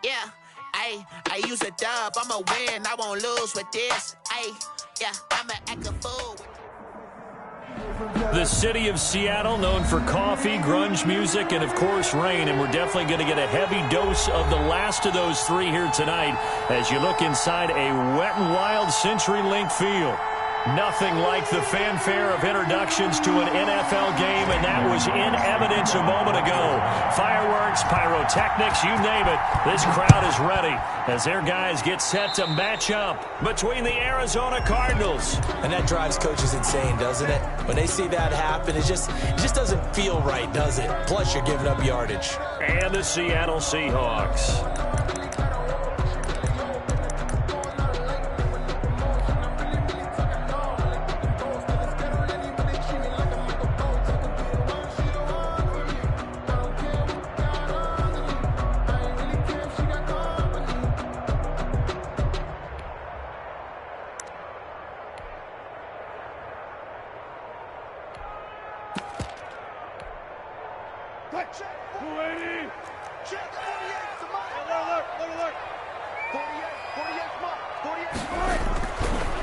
Yeah, I use a dub. I'ma win, I won't lose with this. Yeah, I'ma act a fool. The city of Seattle, known for coffee, grunge music, and, of course, rain. And we're definitely going to get a heavy dose of the last of those three here tonight as you look inside a Wet n Wild CenturyLink field. Nothing like the fanfare of introductions to an NFL game, and that was in evidence a moment ago. Fireworks, pyrotechnics, you name it. This crowd is ready as their guys get set to match up between the Arizona Cardinals. And that drives coaches insane, doesn't it? When they see that happen, it just doesn't feel right, does it? Plus, you're giving up yardage. And the Seattle Seahawks.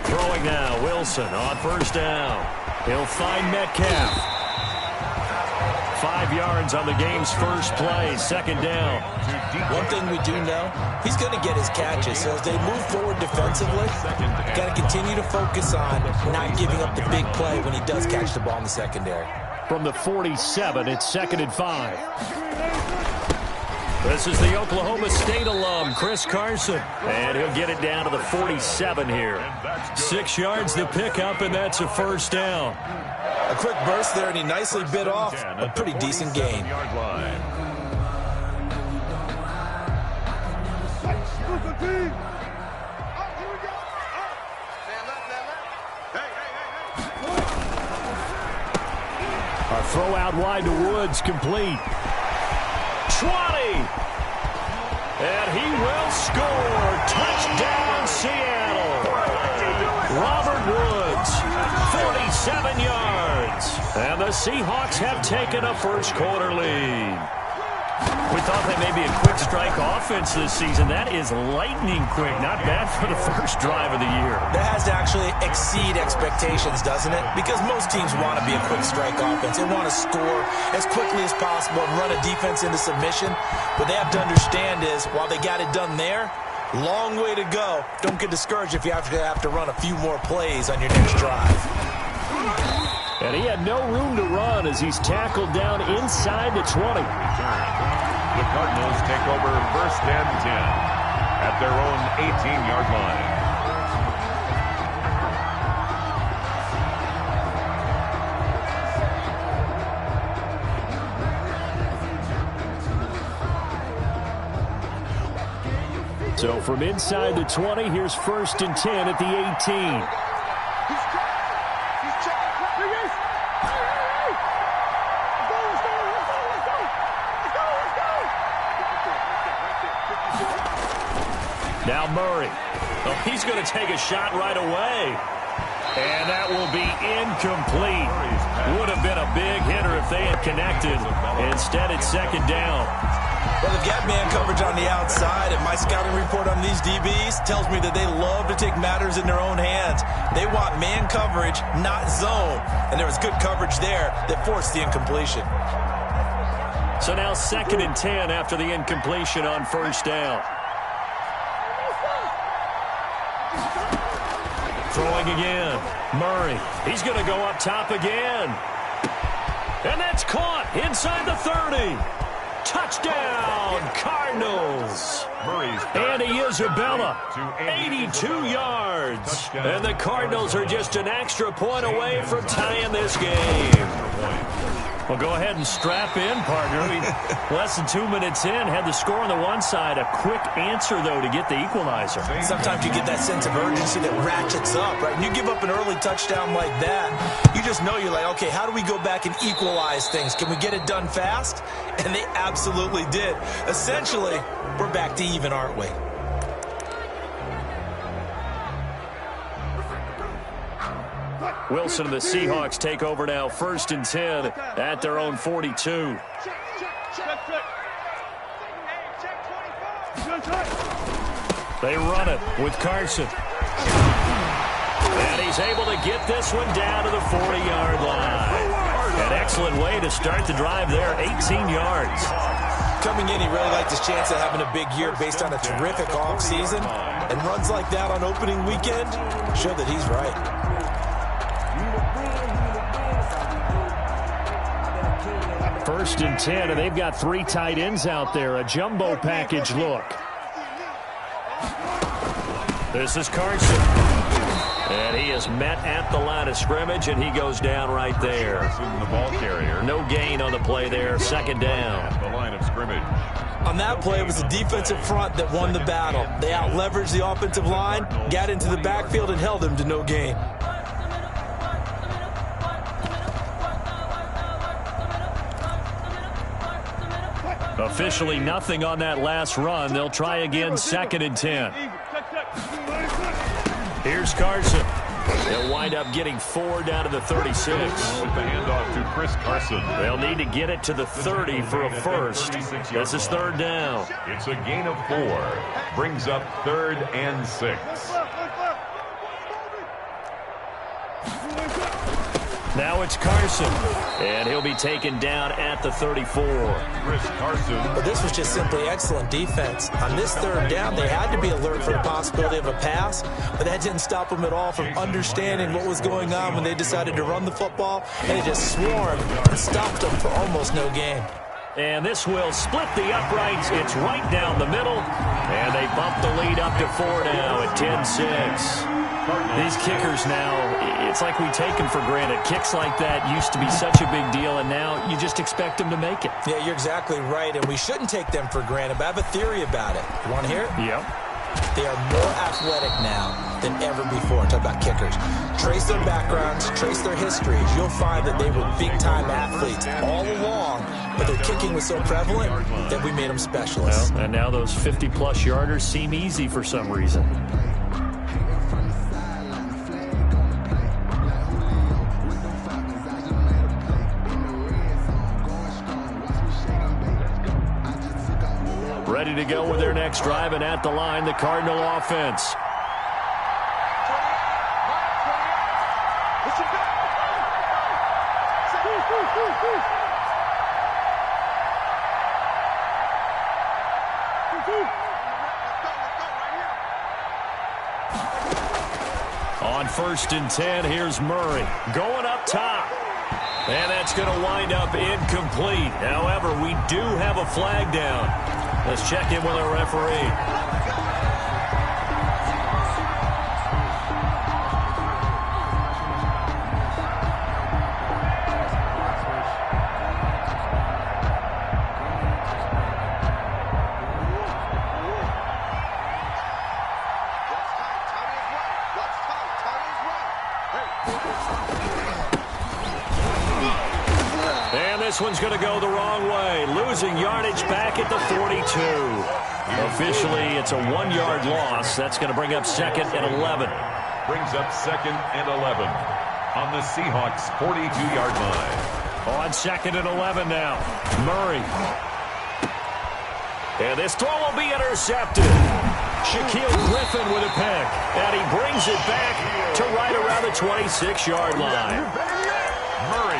Throwing now, Wilson on first down. He'll find Metcalf. 5 yards on the game's first play, second down. One thing we do know, he's going to get his catches. So as they move forward defensively, got to continue to focus on not giving up the big play when he does catch the ball in the secondary. From the 47, it's 2nd and 5. This is the Oklahoma State alum, Chris Carson. And he'll get it down to the 47 here. 6 yards the pickup, and that's a first down. A quick burst there, and he nicely bit off a pretty decent gain. A throw out wide to Woods, complete. 20. And he will score. Touchdown, Seattle. Robert Woods, 47 yards. And the Seahawks have taken a first-quarter lead. We thought they may be a quick strike offense this season. That is lightning quick. Not bad for the first drive of the year. That has to actually exceed expectations, doesn't it? Because most teams want to be a quick strike offense. They want to score as quickly as possible and run a defense into submission. What they have to understand is, while they got it done there, long way to go. Don't get discouraged if you have to run a few more plays on your next drive. And he had no room to run as he's tackled down inside the 20. The Cardinals take over 1st and 10 at their own 18-yard line. So from inside the 20, here's 1st and 10 at the 18. Now Murray. Oh, he's going to take a shot right away. And that will be incomplete. Would have been a big hitter if they had connected. Instead, it's 2nd down. Well, they've got man coverage on the outside, and my scouting report on these DBs tells me that they love to take matters in their own hands. They want man coverage, not zone. And there was good coverage there that forced the incompletion. So now 2nd and 10 after the incompletion on first down. Throwing again. Murray. He's going to go up top again. And that's caught inside the 30. Touchdown, Cardinals. Andy Isabella, 82 yards. And the Cardinals are just an extra point away from tying this game. Well, go ahead and strap in, partner. Less than 2 minutes in, had the score on the one side. A quick answer, though, to get the equalizer. Sometimes you get that sense of urgency that ratchets up, right? And you give up an early touchdown like that, you just know you're like, okay, how do we go back and equalize things? Can we get it done fast? And they absolutely did. Essentially, we're back to even, aren't we? Wilson and the Seahawks take over now, 1st and 10 at their own 42. They run it with Carson. And he's able to get this one down to the 40-yard line. An excellent way to start the drive there, 18 yards. Coming in, he really liked his chance of having a big year based on a terrific offseason. And runs like that on opening weekend show that he's right. First and 10, and they've got 3 tight ends out there. A jumbo package look. This is Carson. And he is met at the line of scrimmage, and he goes down right there. The ball carrier. No gain on the play there. Second down. At the line of scrimmage. On that play, it was the defensive front that won the battle. They out-leveraged the offensive line, got into the backfield, and held him to no gain. Officially nothing on that last run. They'll try again, second and 10. Here's Carson. They'll wind up getting 4 down to the 36. With the handoff to Chris Carson. They'll need to get it to the 30 for a first. This is third down. It's a gain of 4. Brings up 3rd and 6. Now it's Carson, and he'll be taken down at the 34. Chris Carson. But this was just simply excellent defense. On this third down, they had to be alert for the possibility of a pass, but that didn't stop them at all from understanding what was going on when they decided to run the football, and they just swarmed and stopped them for almost no gain. And this will split the uprights. It's right down the middle, and they bump the lead up to 4 now at 10-6. These kickers now, it's like we take them for granted. Kicks like that used to be such a big deal, and now you just expect them to make it. Yeah, you're exactly right, and we shouldn't take them for granted, but I have a theory about it. You want to hear it? Yep. They are more athletic now than ever before. Talk about kickers. Trace their backgrounds, trace their histories. You'll find that they were big-time athletes all along, but their kicking was so prevalent that we made them specialists. Well, and now those 50-plus yarders seem easy for some reason. Ready to go with their next drive, and at the line, the Cardinal offense. On first and 10, here's Murray going up top. And that's going to wind up incomplete. However, we do have a flag down. Let's check in with our referee. And this one's going to go the wrong way. Losing yardage back at the 42. Officially, it's a 1-yard loss. That's going to bring up second and 11. Brings up second and 11 on the Seahawks' 42-yard line. On second and 11 now. Murray. And this throw will be intercepted. Shaquille Griffin with a pick. And he brings it back to right around the 26-yard line.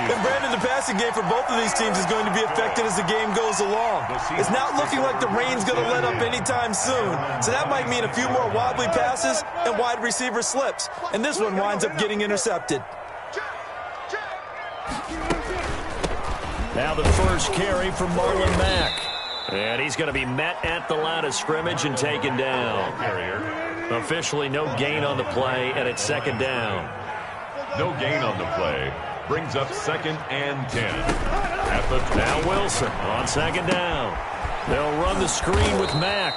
And Brandon, the passing game for both of these teams is going to be affected as the game goes along. It's not looking like the rain's going to let up anytime soon, so that might mean a few more wobbly passes and wide receiver slips. And this one winds up getting intercepted. Now the first carry from Marlon Mack. And he's going to be met at the line of scrimmage and taken down. Officially no gain on the play, and it's second down. No gain on the play. Brings up second and 10. Now Wilson on second down. They'll run the screen with Mack.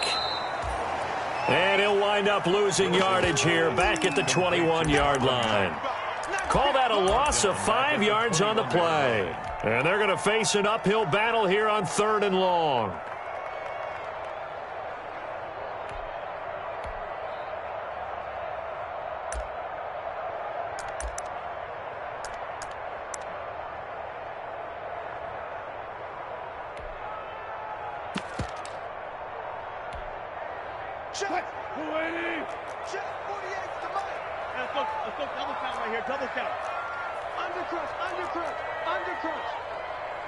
And he'll wind up losing yardage here back at the 21-yard line. Call that a loss of 5 yards on the play. And they're going to face an uphill battle here on third and long. Let's go double count right here. Double count. Undercrunch.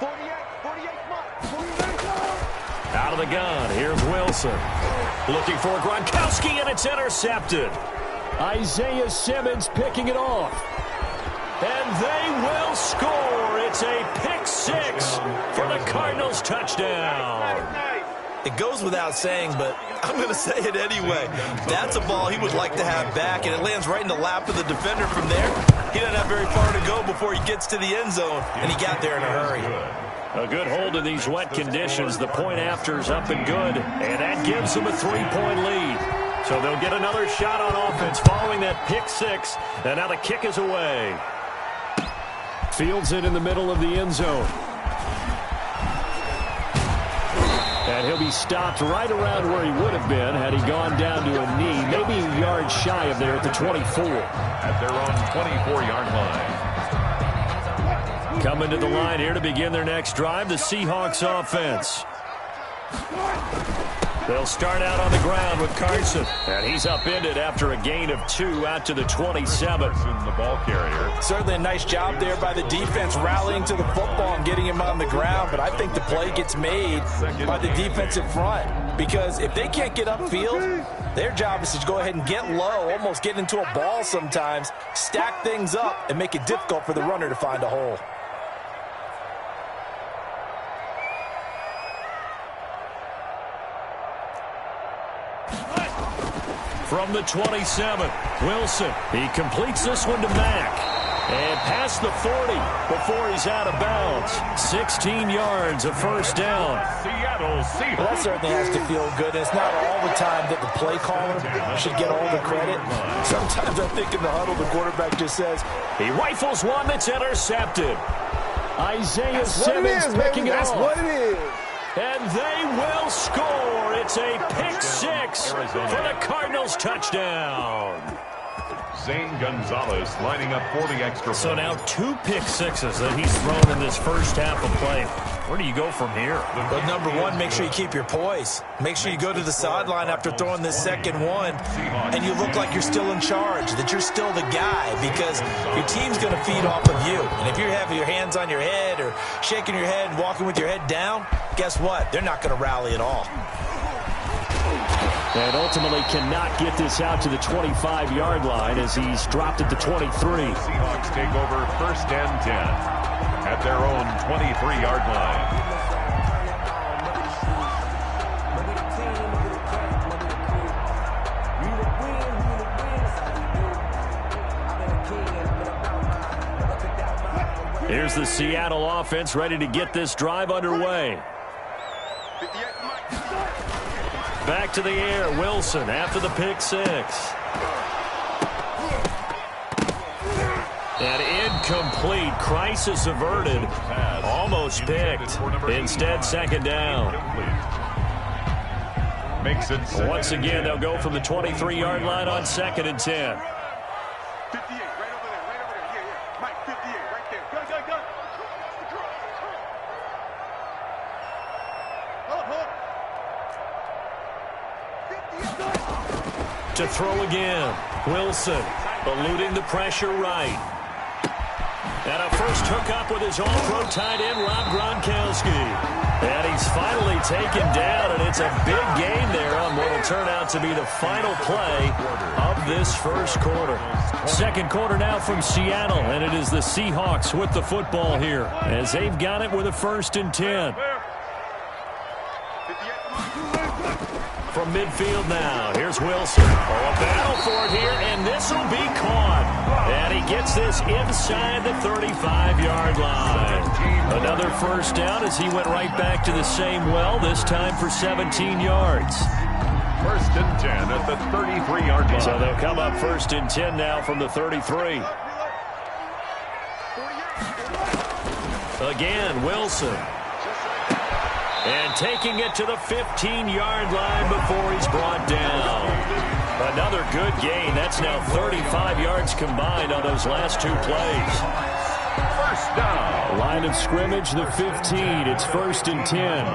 48 Out of the gun, here's Wilson. Looking for Gronkowski, and it's intercepted. Isaiah Simmons picking it off. And they will score. It's a pick six for the Cardinals touchdown. It goes without saying, but I'm going to say it anyway. That's a ball he would like to have back, and it lands right in the lap of the defender from there. He doesn't have very far to go before he gets to the end zone, and he got there in a hurry. A good hold in these wet conditions. The point after's up and good, and that gives them a 3-point lead. So they'll get another shot on offense following that pick six, and now the kick is away. Fields it in the middle of the end zone. And he'll be stopped right around where he would have been had he gone down to a knee, maybe a yard shy of there at the 24. At their own 24-yard line. Coming to the line here to begin their next drive, the Seahawks offense. They'll start out on the ground with Carson. And he's upended after a gain of 2 out to the 27. The ball carrier. Certainly a nice job there by the defense rallying to the football and getting him on the ground. But I think the play gets made by the defensive front. Because if they can't get upfield, their job is to go ahead and get low, almost get into a ball sometimes, stack things up, and make it difficult for the runner to find a hole. From the 27, Wilson. He completes this one to Mack. And past the 40 before he's out of bounds. 16 yards, a first down. Seattle Seahawks. Well, that certainly has to feel good. It's not all the time that the play caller should get all the credit. Sometimes I think in the huddle, the quarterback just says, he rifles one that's intercepted. Isaiah Simmons picking it off. That's what it is. And they will score. It's a pick six for the Cardinals touchdown. Zane Gonzalez lining up for the extra point. So now 2 pick sixes that he's thrown in this first half of play. Where do you go from here? Well, number one, make sure you keep your poise. Make sure you go to the sideline after throwing this second one, and you look like you're still in charge, that you're still the guy, because your team's going to feed off of you. And if you're having your hands on your head or shaking your head and walking with your head down, guess what? They're not going to rally at all. And ultimately cannot get this out to the 25-yard line as he's dropped at the 23. Seahawks take over first and 10 at their own 23-yard line. Here's the Seattle offense ready to get this drive underway. Back to the air, Wilson after the pick six. And incomplete. Crisis averted. Almost picked. Instead, second down. Makes it Once again, they'll go from the 23-yard line on second and 10. 58, right over there. Yeah. Mike, 58, right there. Go. To throw again. Wilson eluding the pressure right. And a first hookup with his all-pro tight end, Rob Gronkowski. And he's finally taken down, and it's a big gain there on what will turn out to be the final play of this first quarter. Second quarter now from Seattle, and it is the Seahawks with the football here as they've got it with a first and 10. From midfield now, here's Wilson. A battle for it here, and this will be caught. And he gets this inside the 35-yard line. Another first down as he went right back to the same well, this time for 17 yards. first and 10 at the 33-yard line. So they'll come up first and 10 now from the 33. Again, Wilson. And taking it to the 15-yard line before he's brought down. Another good gain. That's now 35 yards combined on those last 2 plays. First down. Line of scrimmage, the 15. It's first and 10.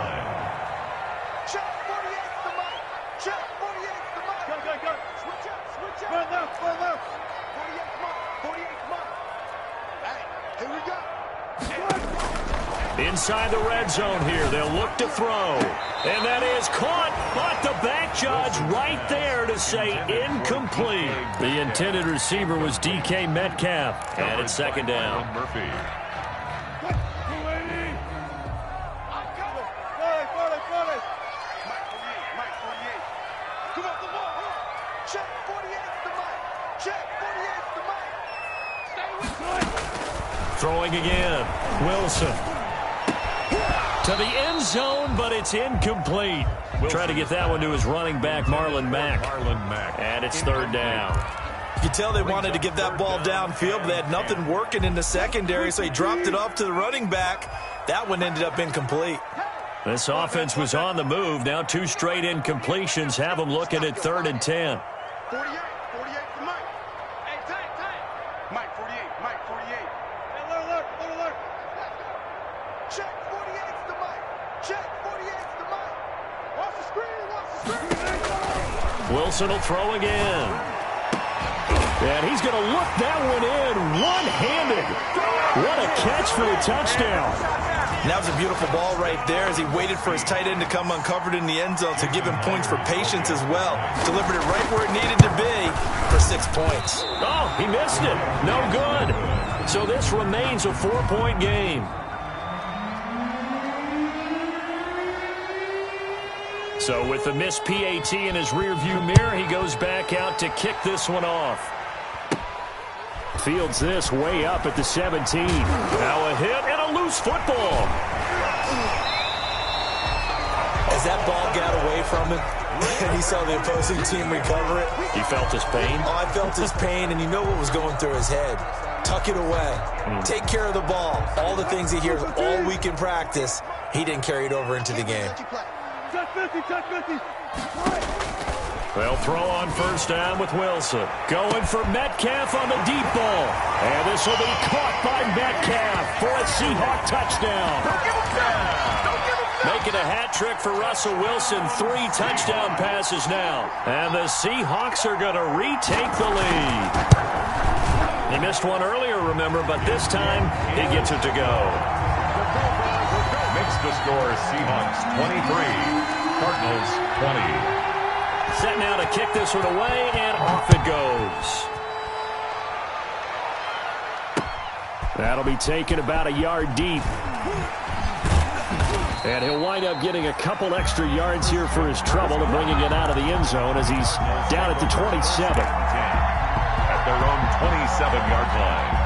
Inside the red zone here, they'll look to throw. And that is caught, but the back judge right there to say incomplete. The intended receiver was DK Metcalf, and it's second down. Murphy. Throwing again, Wilson. To the end zone, but it's incomplete. Trying to get that one to his running back, Marlon Mack. And it's third down. You can tell they wanted to get that ball downfield, but they had nothing working in the secondary, so he dropped it off to the running back. That one ended up incomplete. This offense was on the move. Now 2 straight incompletions have them looking at 3rd and 10. 48 for Mike. Hey, time. Mike, 48. Mike, 48. Alert. Check 48's the Mike. Check 48's the Mike. Watch the screen. Wilson will throw again. And he's going to look that one in one-handed. What a catch for the touchdown. And that was a beautiful ball right there as he waited for his tight end to come uncovered in the end zone to give him points for patience as well. Delivered it right where it needed to be for 6 points. Oh, he missed it. No good. So this remains a 4-point game. So with the missed PAT in his rearview mirror, he goes back out to kick this one off. Fields this way up at the 17. Now a hit and a loose football. As that ball got away from him, and he saw the opposing team recover it. You felt his pain? Oh, I felt his pain, and you know what was going through his head. Tuck it away. Take care of the ball. All the things he hears all week in practice, he didn't carry it over into the game. They'll throw on first down with Wilson. Going for Metcalf on the deep ball. And this will be caught by Metcalf for a Seahawk touchdown. Making a hat trick for Russell Wilson. 3 touchdown passes now. And the Seahawks are going to retake the lead. He missed one earlier, remember, but this time he gets it to go. Makes the score Seahawks 23, Cardinals 20. Set now to kick this one away, and off it goes. That'll be taken about a yard deep. And he'll wind up getting a couple extra yards here for his trouble and bringing it out of the end zone as he's down at the 27. At their own 27-yard line.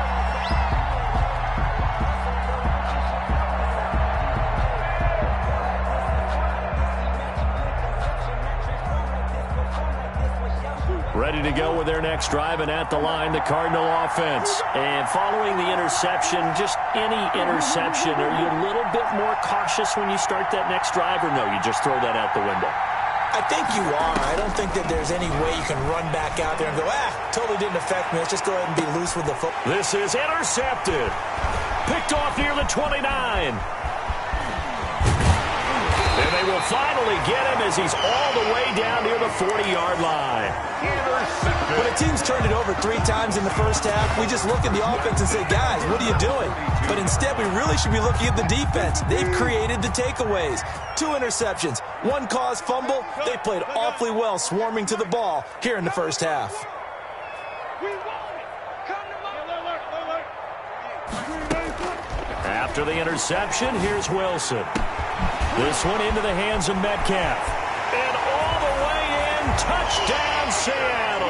Ready to go with their next drive, and at the line, the Cardinal offense. And following the interception, just any interception, are you a little bit more cautious when you start that next drive, or no, you just throw that out the window? I think you are. I don't think that there's any way you can run back out there and go, totally didn't affect me. Let's just go ahead and be loose with the football. This is intercepted. Picked off near the 29. And they will finally get him as he's all the way down near the 40-yard line. When a team's turned it over 3 times in the first half, we just look at the offense and say, guys, what are you doing? But instead, we really should be looking at the defense. They've created the takeaways. 2 interceptions, 1 caused fumble. They played awfully well swarming to the ball here in the first half. After the interception, here's Wilson. This one into the hands of Metcalf. And all the way in, touchdown Seattle.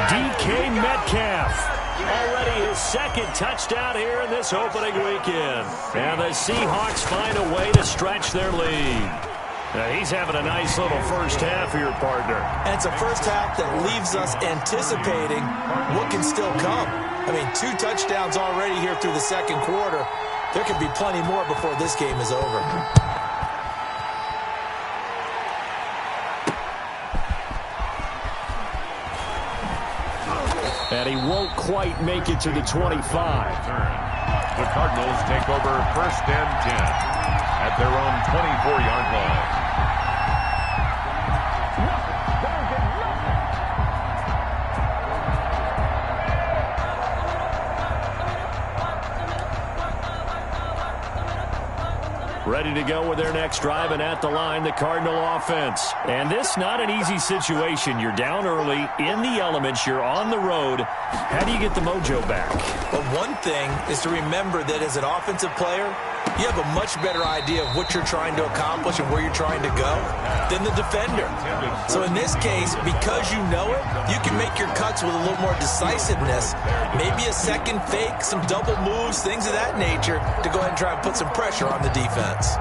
DK Metcalf. Already his 2nd touchdown here in this opening weekend. And the Seahawks find a way to stretch their lead. Now he's having a nice little first half for your partner. And it's a first half that leaves us anticipating what can still come. I mean, 2 touchdowns already here through the second quarter. There could be plenty more before this game is over. And he won't quite make it to the 25. The Cardinals take over first and 10 at their own 24-yard line. Ready to go with their next drive, and at the line, the Cardinal offense. And this not an easy situation. You're down early, in the elements, you're on the road. How do you get the mojo back? Well, one thing is to remember that as an offensive player, you have a much better idea of what you're trying to accomplish and where you're trying to go than the defender. So in this case, because you know it, you can make your cuts with a little more decisiveness. Maybe a second fake, some double moves, things of that nature to go ahead and try and put some pressure on the defense.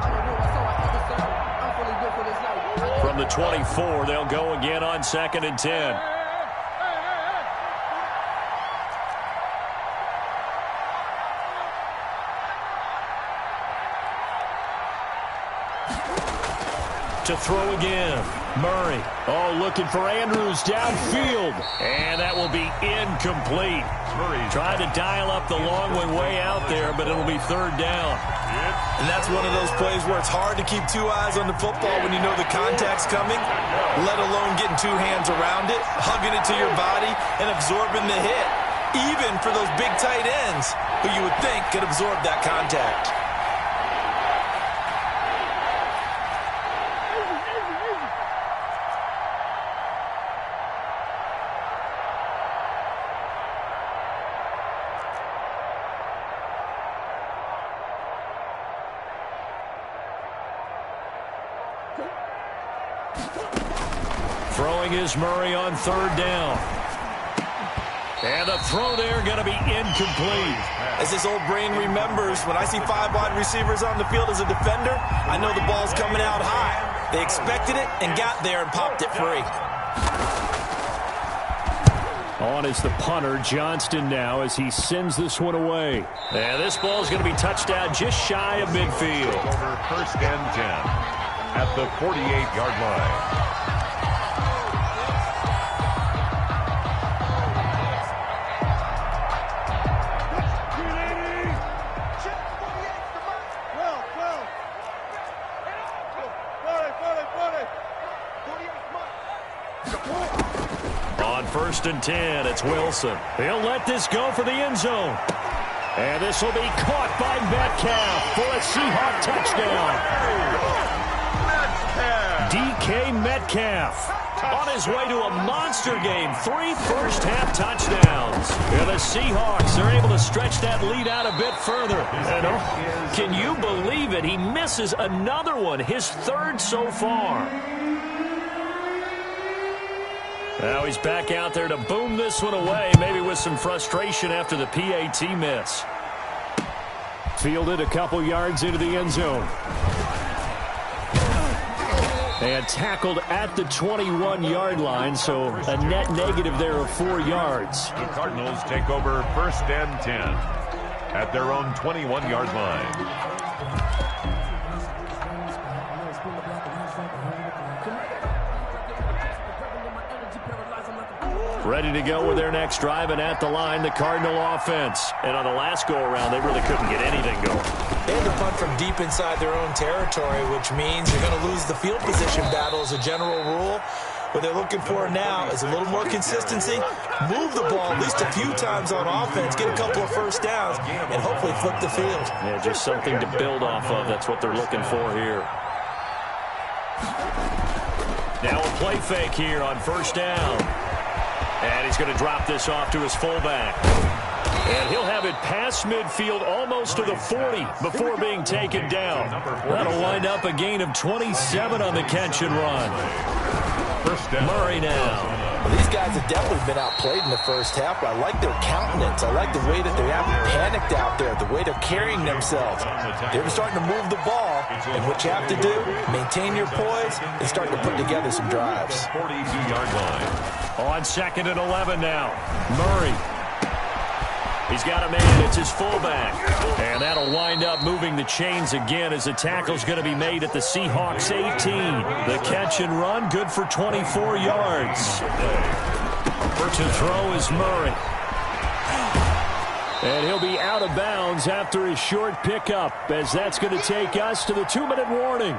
From the 24, they'll go again on 2nd and 10. To throw again. Murray. Oh, looking for Andrews downfield. And that will be incomplete. Murray tried to dial up the long way out there, but it'll be 3rd down. And that's one of those plays where it's hard to keep two eyes on the football when you know the contact's coming, let alone getting two hands around it, hugging it to your body, and absorbing the hit. Even for those big tight ends who you would think could absorb that contact. Throwing is Murray on 3rd down. And the throw there going to be incomplete. As this old brain remembers, when I see 5 wide receivers on the field as a defender, I know the ball's coming out high. They expected it and got there and popped it free. On is the punter, Johnston, now as he sends this one away. And this ball is going to be touchdown just shy of midfield. Over 1st and 10 at the 48-yard line. On 1st and 10, it's Wilson. He'll let this go for the end zone. And this will be caught by Metcalf for a Seahawk touchdown. DK Metcalf on his way to a monster game. 3 first-half touchdowns. And the Seahawks are able to stretch that lead out a bit further. And can you believe it? He misses another one, his 3rd so far. Now he's back out there to boom this one away, maybe with some frustration after the PAT miss. Fielded a couple yards into the end zone. And tackled at the 21-yard line, so a net negative there of 4 yards. The Cardinals take over 1st and 10 at their own 21-yard line. Ready to go with their next drive, and at the line, the Cardinal offense. And on the last go-around, they really couldn't get anything going. They had to punt from deep inside their own territory, which means you're going to lose the field position battle as a general rule. What they're looking for now is a little more consistency, move the ball at least a few times on offense, get a couple of first downs, and hopefully flip the field. Yeah, just something to build off of. That's what they're looking for here. Now a play fake here on 1st down. And he's going to drop this off to his fullback. And he'll have it past midfield almost to the 40 before being taken down. That'll wind up a gain of 27 on the catch and run. Murray now. Well, these guys have definitely been outplayed in the first half, but I like their countenance. I like the way that they haven't panicked out there, the way they're carrying themselves. They're starting to move the ball, and what you have to do, maintain your poise and start to put together some drives. 42-yard line. On 2nd and 11 now. Murray. He's got a man. It's his fullback. And that'll wind up moving the chains again as the tackle's going to be made at the Seahawks 18. The catch and run, good for 24 yards. To throw is Murray. And he'll be out of bounds after his short pickup, as that's going to take us to the 2-minute warning.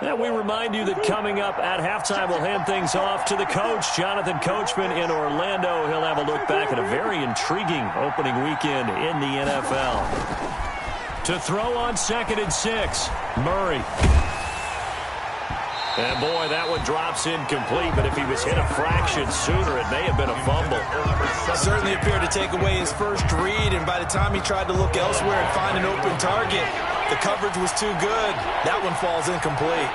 That we remind you that coming up at halftime, we'll hand things off to the coach, Jonathan Coachman in Orlando. He'll have a look back at a very intriguing opening weekend in the NFL. To throw on 2nd and 6, Murray. And, boy, that one drops incomplete, but if he was hit a fraction sooner, it may have been a fumble. Certainly appeared to take away his first read, and by the time he tried to look elsewhere and find an open target, the coverage was too good. That one falls incomplete.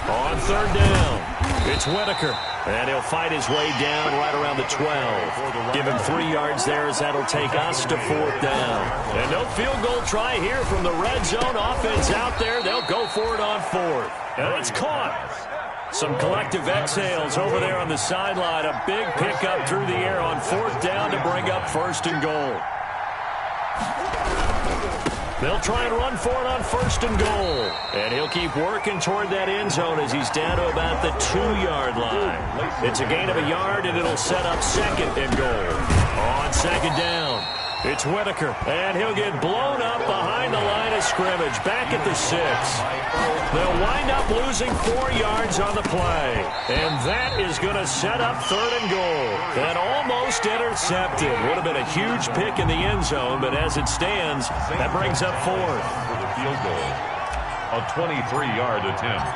On 3rd down, it's Whitaker. And he'll fight his way down right around the 12. Give him 3 yards there as that'll take us to 4th down. And no field goal try here from the red zone. Offense out there. They'll go for it on 4th. And it's caught. Some collective exhales over there on the sideline. A big pickup through the air on 4th down to bring up 1st and goal. They'll try and run for it on 1st and goal. And he'll keep working toward that end zone as he's down to about the 2-yard line. It's a gain of a yard, and it'll set up 2nd and goal. On 2nd down, it's Whitaker. And he'll get blown up behind the line of scrimmage. Back at the 6. They'll wind up losing 4 yards on the play. And that is going to set up 3rd and goal. And almost intercepted. Would have been a huge pick in the end zone, but as it stands, that brings up 4th. For the field goal. A 23-yard attempt.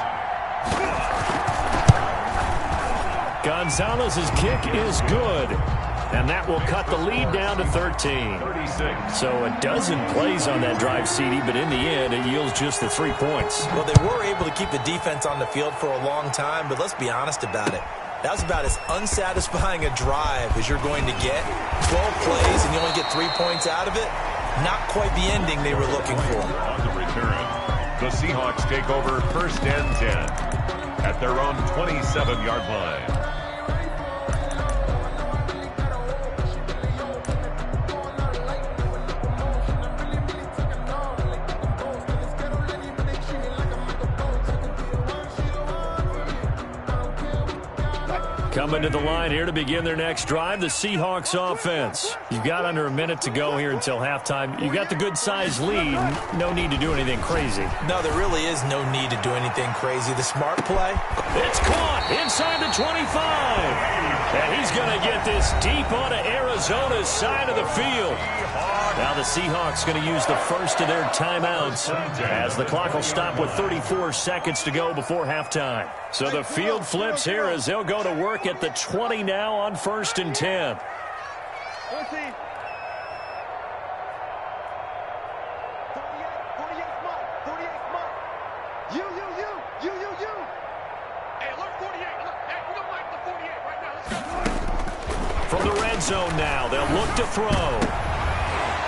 Gonzalez's kick is good. And that will cut the lead down to 13. 36. So a dozen plays on that drive, CD, but in the end, it yields just the 3 points. Well, they were able to keep the defense on the field for a long time, but let's be honest about it. That was about as unsatisfying a drive as you're going to get. 12 plays and you only get 3 points out of it. Not quite the ending they were looking for. On the return, the Seahawks take over 1st and 10 at their own 27-yard line. Coming to the line here to begin their next drive, the Seahawks offense. You've got under a minute to go here until halftime. You've got the good-sized lead. No need to do anything crazy. No, there really is no need to do anything crazy. The smart play. It's caught inside the 25. And he's going to get this deep onto Arizona's side of the field. Now the Seahawks going to use the first of their timeouts as the clock will stop with 34 seconds to go before halftime. So the field flips here as they'll go to work at the 20 now on 1st and 10. From the red zone now, they'll look to throw.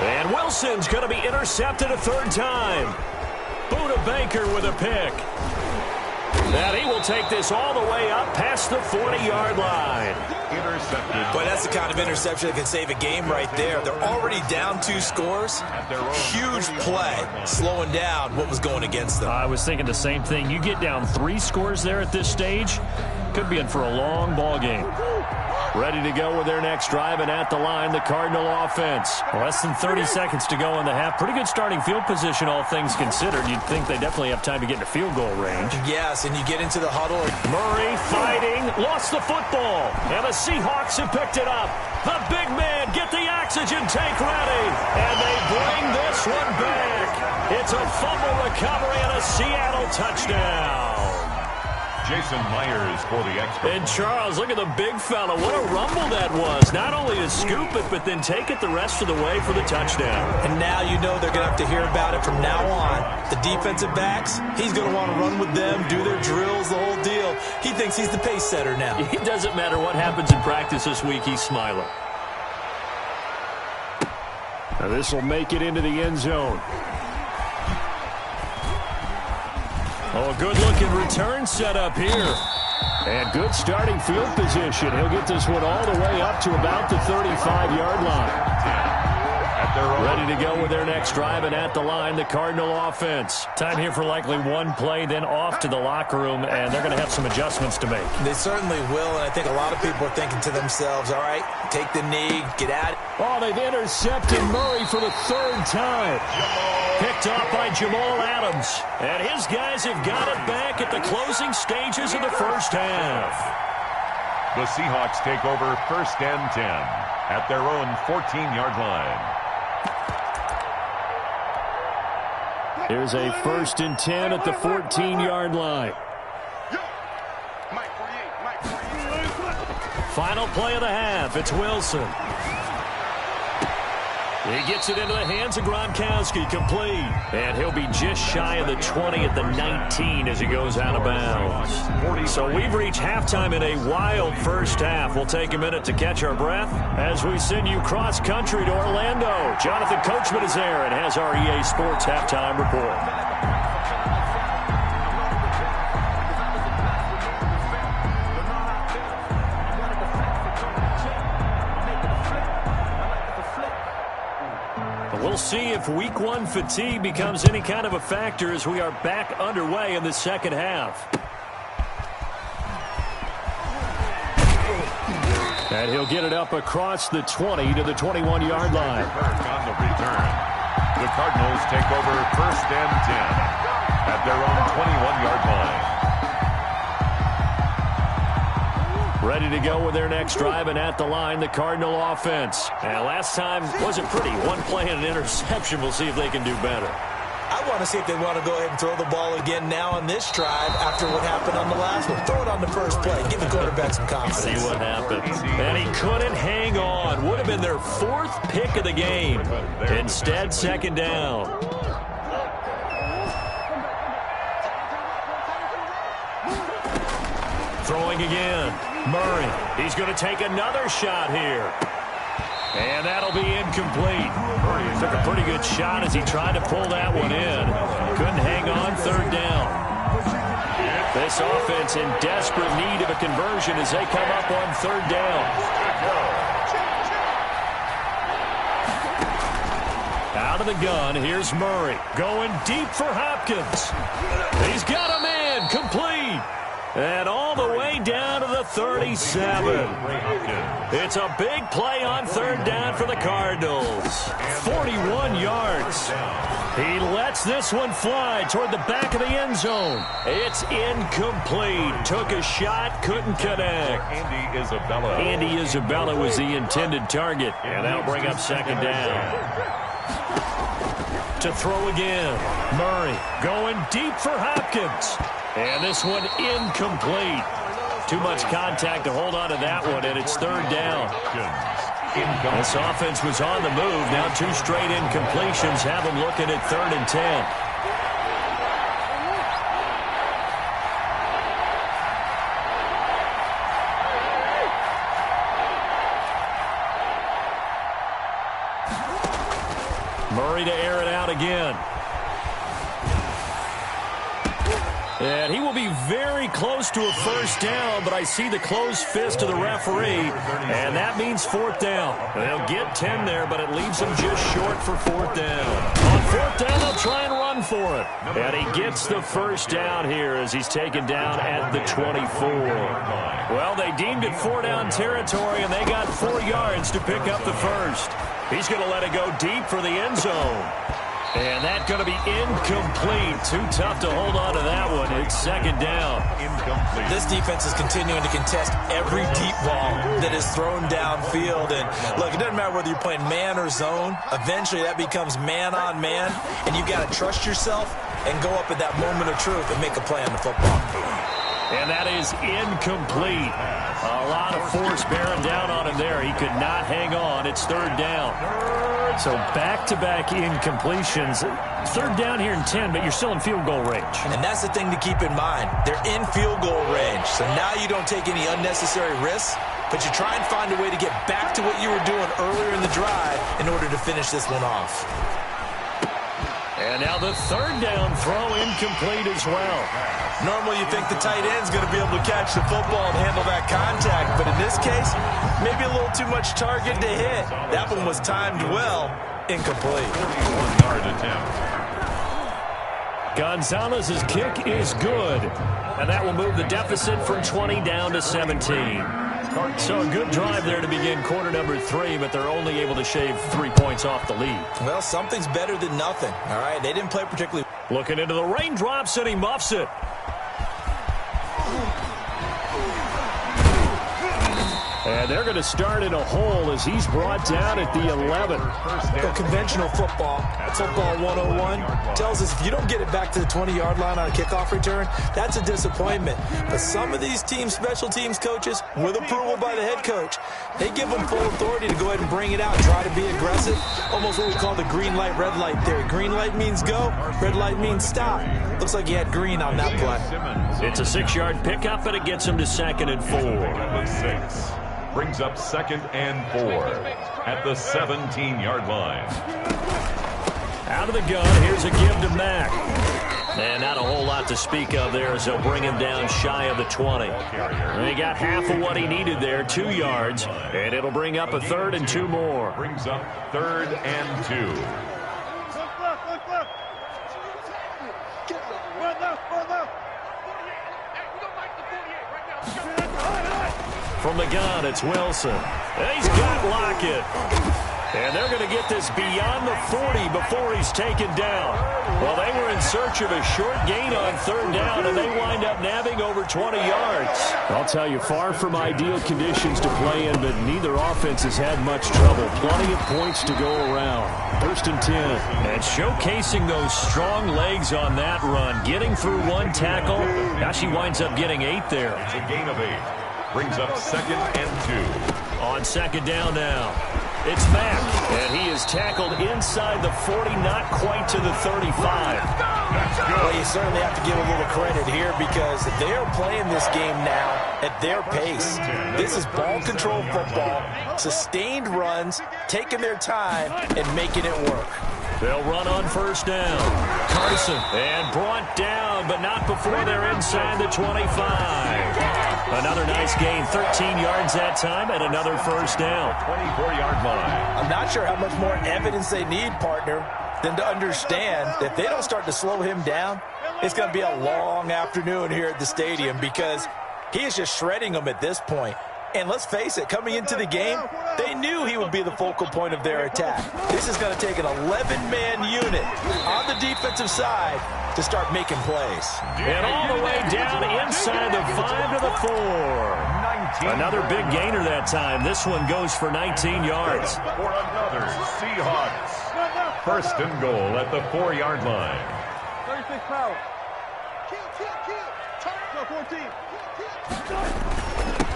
And Wilson's going to be intercepted a 3rd time. Buda Baker with a pick. And he will take this all the way up past the 40-yard line. Intercepted. Boy, that's the kind of interception that can save a game right there. They're already down 2 scores. Huge play, slowing down what was going against them. I was thinking the same thing. You get down 3 scores there at this stage, could be in for a long ball game. Ready to go with their next drive, and at the line, the Cardinal offense. Less than 30 seconds to go in the half. Pretty good starting field position, all things considered. You'd think they definitely have time to get into field goal range. Yes, and you get into the huddle. Murray fighting, lost the football, and the Seahawks have picked it up. The big man, get the oxygen tank ready, and they bring this one back. It's a fumble recovery and a Seattle touchdown. Jason Myers for the expert. And Charles, look at the big fella. What a rumble that was. Not only to scoop it, but then take it the rest of the way for the touchdown. And now you know they're going to have to hear about it from now on. The defensive backs, he's going to want to run with them, do their drills, the whole deal. He thinks he's the pace setter now. It doesn't matter what happens in practice this week. He's smiling. Now this will make it into the end zone. Oh, a good-looking return set up here. And good starting field position. He'll get this one all the way up to about the 35-yard line. At their own. Ready to go with their next drive, and at the line, the Cardinal offense. Time here for likely one play, then off to the locker room, and they're going to have some adjustments to make. They certainly will, and I think a lot of people are thinking to themselves, all right, take the knee, get out. Oh, they've intercepted Murray for the third time. Picked off by Jamal Adams. And his guys have got it back at the closing stages of the first half. The Seahawks take over 1st and 10 at their own 14-yard line. Here's a 1st and 10 at the 14-yard line. Final play of the half. It's Wilson. He gets it into the hands of Gronkowski, complete. And he'll be just shy of the 20 at the 19 as he goes out of bounds. So we've reached halftime in a wild first half. We'll take a minute to catch our breath as we send you cross-country to Orlando. Jonathan Coachman is there and has our EA Sports halftime report. We'll see if Week 1 fatigue becomes any kind of a factor as we are back underway in the second half. And he'll get it up across the 20 to the 21-yard line. On the return, the Cardinals take over 1st and 10 at their own 21-yard line. Ready to go with their next drive, and at the line, the Cardinal offense. And last time wasn't pretty. One play and an interception. We'll see if they can do better. I want to see if they want to go ahead and throw the ball again now on this drive after what happened on the last one. Throw it on the first play. Give the quarterback some confidence. See what happens. And he couldn't hang on. Would have been their 4th pick of the game. Instead, 2nd down. Throwing again. Murray, he's going to take another shot here. And that'll be incomplete. Took a pretty good shot as he tried to pull that one in. Couldn't hang on, 3rd down. This offense in desperate need of a conversion as they come up on 3rd down. Out of the gun, here's Murray. Going deep for Hopkins. He's got a man, complete. And all the way down to the 37. It's a big play on 3rd down for the Cardinals. 41 yards. He lets this one fly toward the back of the end zone. It's incomplete. Took a shot, couldn't connect. Andy Isabella was the intended target. And that'll bring up 2nd down. To throw again. Murray going deep for Hopkins. And this one incomplete. Too much contact to hold on to that one, and it's 3rd down. This offense was on the move. Now 2 straight incompletions have them looking at 3rd and 10. Murray to air it out again. And he will be very close to a 1st down, but I see the closed fist of the referee, and that means 4th down. They'll get 10 there, but it leaves them just short for 4th down. On 4th down, they'll try and run for it. And he gets the 1st down here as he's taken down at the 24. Well, they deemed it 4 down territory, and they got 4 yards to pick up the 1st. He's going to let it go deep for the end zone. And that's going to be incomplete. Too tough to hold on to that one. It's 2nd down. Incomplete. This defense is continuing to contest every deep ball that is thrown downfield. And look, it doesn't matter whether you're playing man or zone. Eventually that becomes man on man. And you've got to trust yourself and go up at that moment of truth and make a play on the football. And that is incomplete. A lot of force bearing down on him there. He could not hang on. It's 3rd down. So back-to-back incompletions. 3rd down here in 10, but you're still in field goal range. And that's the thing to keep in mind. They're in field goal range. So now you don't take any unnecessary risks, but you try and find a way to get back to what you were doing earlier in the drive in order to finish this one off. And now the 3rd down throw incomplete as well. Normally you think the tight end's going to be able to catch the football and handle that contact, but in this case, maybe a little too much target to hit. That one was timed well, Incomplete. 41-yard attempt. Gonzalez's kick is good, and that will move the deficit from 20 down to 17. So a good drive there to begin quarter number 3, but they're only able to shave 3 points off the lead. Well, something's better than nothing, all right? They didn't play particularly. Looking into the raindrops, and he muffs it. And they're going to start in a hole as he's brought down at the 11. Conventional football 101, tells us if you don't get it back to the 20-yard line on a kickoff return, that's a disappointment. But some of these teams, special teams coaches, with approval by the head coach, they give them full authority to go ahead and bring it out, try to be aggressive, almost what we call the green light, red light theory. Green light means go, red light means stop. Looks like he had green on that play. It's a 6-yard pickup, and it gets him to 2nd and 4. 6 brings up 2nd and 4 at the 17-yard line. Out of the gun, here's a give to Mack. And not a whole lot to speak of there as they'll bring him down shy of the 20. And he got half of what he needed there, 2 yards, and it'll bring up a 3rd and 2 more. Brings up 3rd and 2. From the gun, it's Wilson. And he's got Lockett. And they're going to get this beyond the 40 before he's taken down. Well, they were in search of a short gain on 3rd down, and they wind up nabbing over 20 yards. I'll tell you, far from ideal conditions to play in, but neither offense has had much trouble. Plenty of points to go around. 1st and 10. And showcasing those strong legs on that run, getting through 1 tackle. Gosh, he winds up getting 8 there. It's a gain of 8. Brings up 2nd and 2. On 2nd down now. It's Mack, and he is tackled inside the 40, not quite to the 35. That's good. Well, you certainly have to give a little credit here because they are playing this game now at their pace. This is ball control football, sustained runs, taking their time, and making it work. They'll run on 1st down. Carson, and brought down, but not before they're inside the 25. Another nice gain, 13 yards that time, and another 1st down. 24-yard line. I'm not sure how much more evidence they need, partner, than to understand that if they don't start to slow him down, it's going to be a long afternoon here at the stadium because he is just shredding them at this point. And let's face it, coming into the game, they knew he would be the focal point of their attack. This is going to take an 11-man unit on the defensive side to start making plays. And all the way down inside the 5 to the 4. Another big gainer that time. This one goes for 19 yards. For another Seahawks. 1st and goal at the 4-yard line. 36 power. Kill. Turn 14.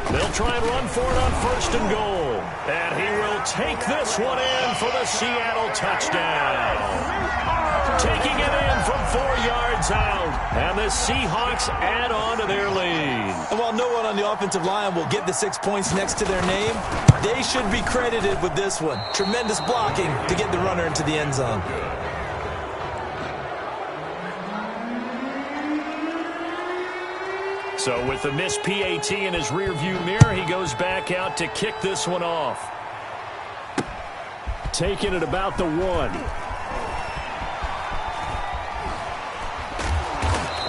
They'll try and run for it on 1st and goal. And he will take this one in for the Seattle touchdown. Taking it in from 4 yards out. And the Seahawks add on to their lead. And while no one on the offensive line will get the 6 points next to their name, they should be credited with this one. Tremendous blocking to get the runner into the end zone. So with the missed PAT in his rearview mirror, he goes back out to kick this one off. Taking it about the 1.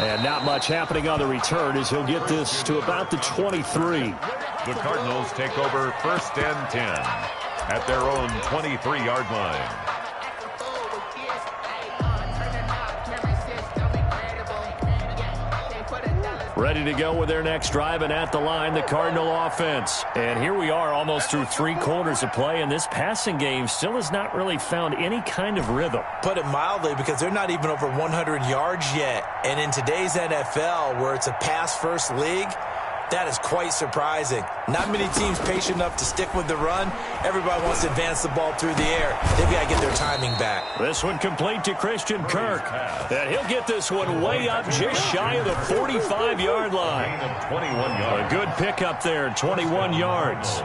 And not much happening on the return as he'll get this to about the 23. The Cardinals take over 1st and 10 at their own 23-yard line. Ready to go with their next drive, and at the line, the Cardinal offense. And here we are almost through 3 quarters of play, and this passing game still has not really found any kind of rhythm. Put it mildly, because they're not even over 100 yards yet. And in today's NFL, where it's a pass-first league, that is quite surprising. Not many teams patient enough to stick with the run. Everybody wants to advance the ball through the air. They've got to get their timing back. This one complete to Christian Kirk. And he'll get this one way up just shy of the 45-yard line. 21 yards. A good pickup there, 21 yards.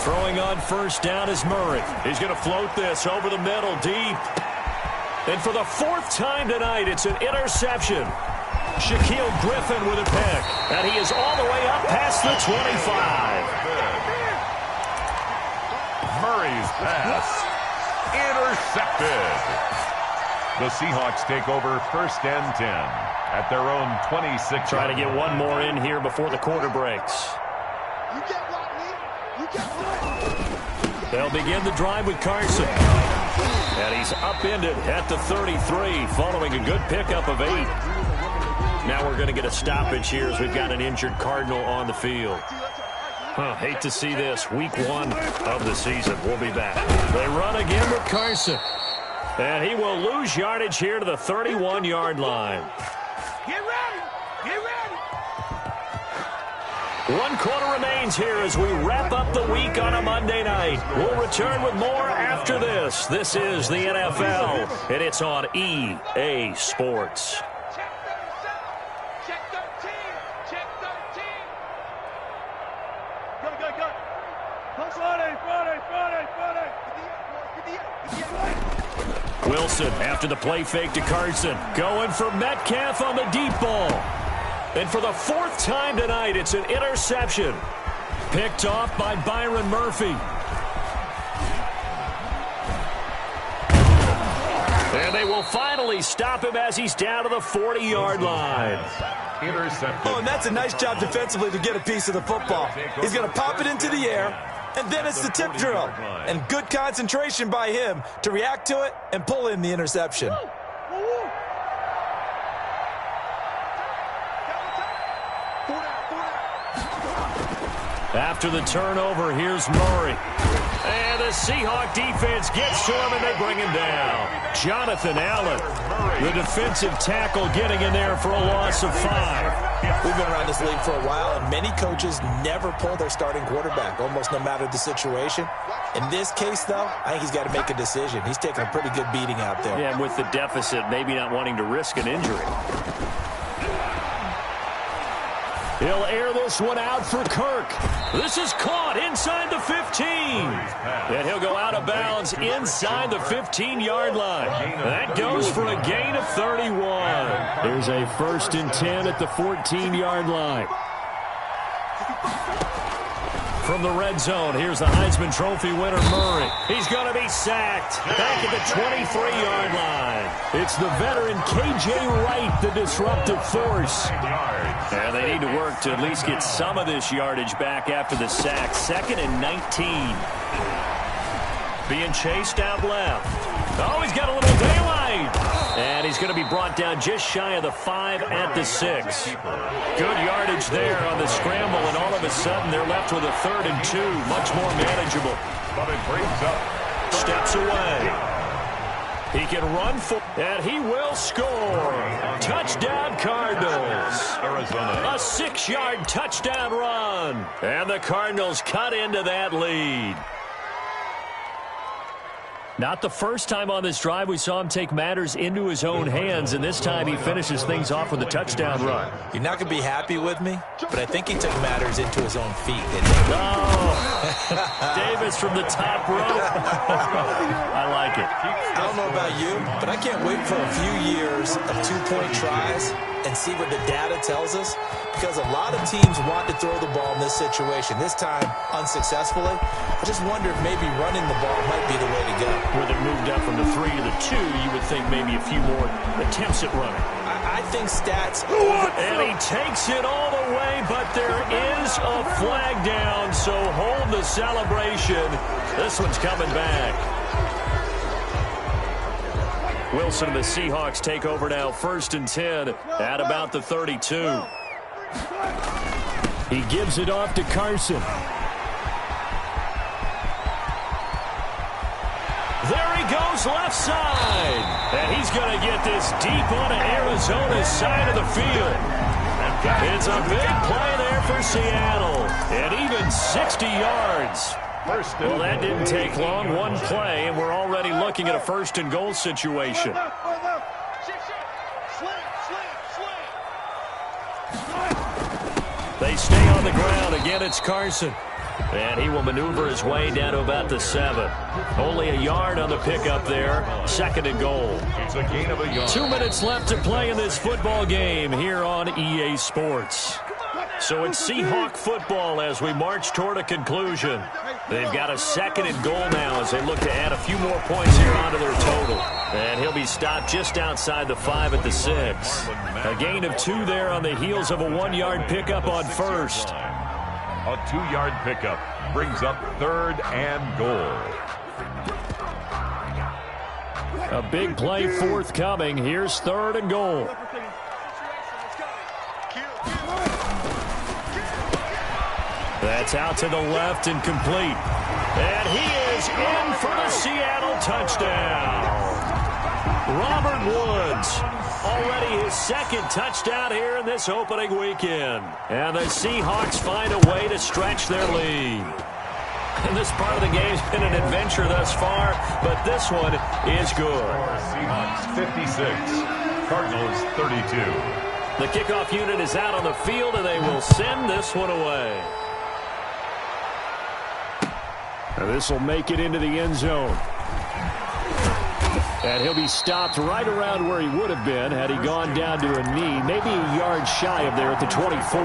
Throwing on 1st down is Murray. He's going to float this over the middle deep. And for the fourth time tonight, it's an interception. Shaquille Griffin with a pick. And he is all the way up past the 25. Murray's pass. Intercepted. The Seahawks take over 1st and 10 at their own 26. Try to get one more in here before the quarter breaks. You get what, Lee? You get what? They'll begin the drive with Carson. And he's upended at the 33 following a good pickup of 8. Now we're going to get a stoppage here as we've got an injured Cardinal on the field. Hate to see this. Week 1 of the season. We'll be back. They run again with Carson. And he will lose yardage here to the 31-yard line. Get ready! Get ready! 1 quarter remains here as we wrap up the week on a Monday night. We'll return with more after this. This is the NFL, and it's on EA Sports. Check 37! Check 13! Check 13! Go, go, go! Friday! Wilson after the play fake to Carson. Going for Metcalf on the deep ball. And for the 4th time tonight, it's an interception. Picked off by Byron Murphy. And they will finally stop him as he's down to the 40-yard line. Intercepted. Oh, and that's a nice job defensively to get a piece of the football. He's going to pop it into the air, and then it's the tip drill. And good concentration by him to react to it and pull in the interception. After the turnover, here's Murray. And the Seahawk defense gets to him, and they bring him down. Jonathan Allen, the defensive tackle, getting in there for a loss of 5. We've been around this league for a while, and many coaches never pull their starting quarterback, almost no matter the situation. In this case, though, I think he's got to make a decision. He's taking a pretty good beating out there. Yeah, and with the deficit, maybe not wanting to risk an injury. He'll air this one out for Kirk. This is caught inside the 15. And he'll go out of bounds inside the 15-yard line. That goes for a gain of 31. There's a 1st and 10 at the 14-yard line. From the red zone, here's the Heisman Trophy winner, Murray. He's going to be sacked back at the 23-yard line. It's the veteran K.J. Wright, the disruptive force. And they need to work to at least get some of this yardage back after the sack. 2nd and 19. Being chased out left. Oh, he's got a little daylight. And he's going to be brought down just shy of the 5 at the 6. Good yardage there on the scramble, and all of a sudden they're left with a 3rd and 2. Much more manageable. But it brings up. Steps away. He can run for, and he will score. Touchdown Cardinals. Arizona. A 6-yard touchdown run. And the Cardinals cut into that lead. Not the first time on this drive we saw him take matters into his own hands, and this time he finishes things off with a touchdown run. You're not going to be happy with me, but I think he took matters into his own feet, didn't he? Oh, Davis from the top row. I like it. I don't know about you, but I can't wait for a few years of 2-point tries and see what the data tells us, because a lot of teams want to throw the ball in this situation, this time unsuccessfully. I just wonder if maybe running the ball might be the way to go. With it moved up from the 3 to the 2, you would think maybe a few more attempts at running. I think stats. And he takes it all the way, but there is a flag down, so hold the celebration. This one's coming back. Wilson and the Seahawks take over now, 1st and 10 at about the 32. He gives it off to Carson. There he goes left side. And he's going to get this deep onto Arizona's side of the field. It's a big play there for Seattle. And even 60 yards. Well, that didn't take long. One play, and we're already looking at a 1st and goal situation. They stay on the ground. Again, it's Carson. And he will maneuver his way down to about the 7. Only a yard on the pickup there. 2nd and goal. It's a gain of a yard. 2 minutes left to play in this football game here on EA Sports. So it's Seahawk football as we march toward a conclusion. They've got a 2nd and goal now as they look to add a few more points here onto their total. And he'll be stopped just outside the 5 at the 6. A gain of 2 there on the heels of a 1-yard pickup on first. A 2-yard pickup brings up 3rd and goal. A big play forthcoming. Here's 3rd and goal. That's out to the left and complete. And he is in for the Seattle touchdown. Robert Woods, already his 2nd touchdown here in this opening weekend. And the Seahawks find a way to stretch their lead. And this part of the game's been an adventure thus far, but this one is good. Seahawks 56, Cardinals 32. The kickoff unit is out on the field, and they will send this one away. And this will make it into the end zone. And he'll be stopped right around where he would have been had he gone down to a knee, maybe a yard shy of there at the 24.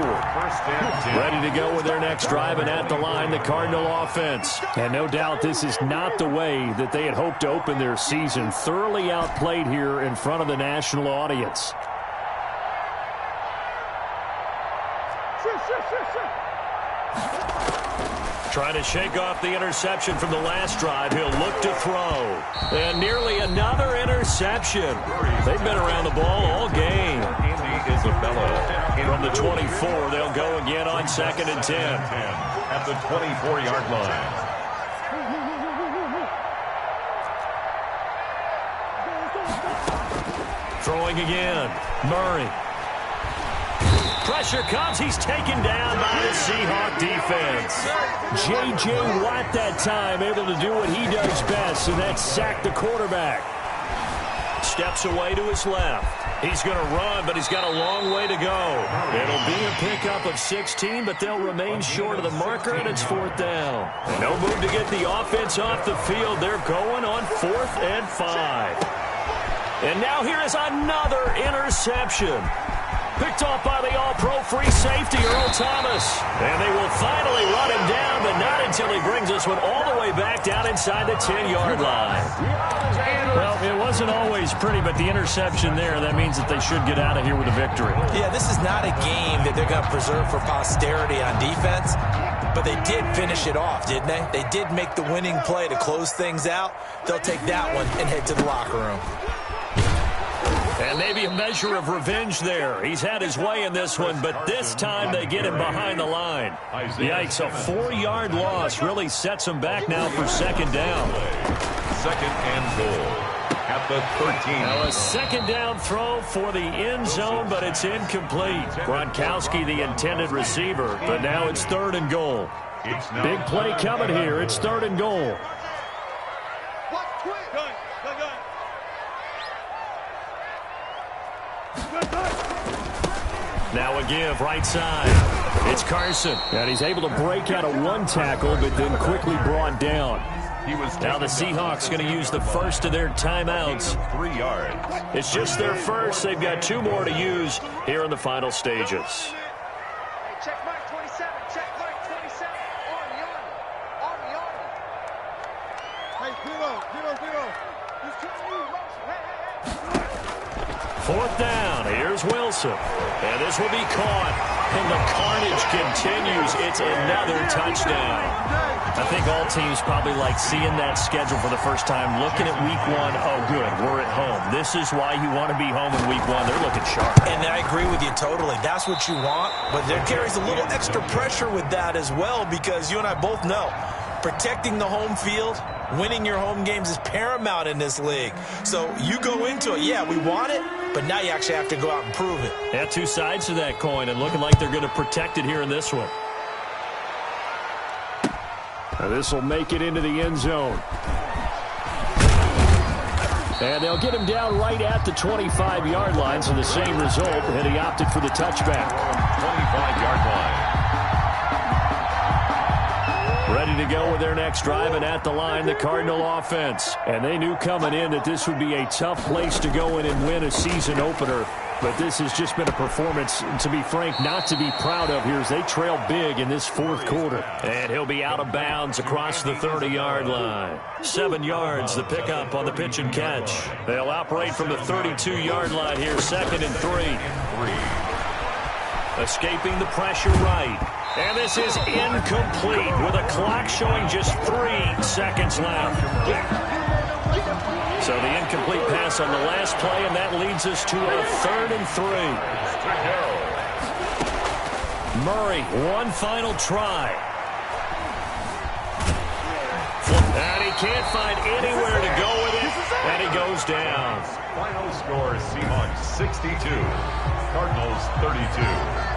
Ready to go with their next drive, and at the line, the Cardinal offense. And no doubt this is not the way that they had hoped to open their season. Thoroughly outplayed here in front of the national audience. Trying to shake off the interception from the last drive. He'll look to throw. And nearly another interception. They've been around the ball all game. From the 24, they'll go again on 2nd and 10. At the 24-yard line. Throwing again. Murray. Pressure comes. He's taken down by the Seahawk defense. J.J. Watt that time able to do what he does best, and that's sack the quarterback. Steps away to his left. He's going to run, but he's got a long way to go. It'll be a pickup of 16, but they'll remain short of the marker, and it's 4th down. No move to get the offense off the field. They're going on 4th and 5. And now here is another interception. Picked off by the all-pro free safety, Earl Thomas. And they will finally run him down, but not until he brings this one all the way back down inside the 10-yard line. Well, it wasn't always pretty, but the interception there, that means that they should get out of here with a victory. Yeah, this is not a game that they're going to preserve for posterity on defense, but they did finish it off, didn't they? They did make the winning play to close things out. They'll take that one and head to the locker room. And maybe a measure of revenge there. He's had his way in this one, but this time they get him behind the line. Yikes, a 4-yard loss really sets him back now for 2nd down. 2nd and goal at the 13. Now a 2nd down throw for the end zone, but it's incomplete. Gronkowski, the intended receiver, but now it's 3rd and goal. Big play coming here. It's 3rd and goal. Now a give, right side. It's Carson. And he's able to break out of 1 tackle, but then quickly brought down. Now the Seahawks going to use the first of their timeouts. 3 yards. It's just their first. They've got 2 more to use here in the final stages. Check mark 27. Check mark 27. On the army. Hey, 0. He's keeping you motion. Hey. 4th down. Here's Wilson. And this will be caught. And the carnage continues. It's another touchdown. I think all teams probably like seeing that schedule for the first time, looking at week 1. Oh, good, we're at home. This is why you want to be home in week 1. They're looking sharp. And I agree with you totally. That's what you want. But there carries a little extra pressure with that as well, because you and I both know protecting the home field, winning your home games is paramount in this league. So you go into it, yeah, we want it, but now you actually have to go out and prove it. Yeah, 2 sides to that coin, and looking like they're going to protect it here in this one. Now this will make it into the end zone. And they'll get him down right at the 25-yard line, so the same result, and he opted for the touchback. 25-yard line. Ready to go with their next drive, and at the line, the Cardinal offense. And they knew coming in that this would be a tough place to go in and win a season opener. But this has just been a performance, to be frank, not to be proud of here as they trail big in this fourth quarter. And he'll be out of bounds across the 30-yard line. 7 yards, the pickup on the pitch and catch. They'll operate from the 32-yard line here, 2nd and 3. Escaping the pressure right. And this is incomplete with a clock showing just 3 seconds left. So the incomplete pass on the last play, and that leads us to a 3rd and 3. Murray, one final try. And he can't find anywhere to go with it, and he goes down. Final score, Seahawks 62, Cardinals 32.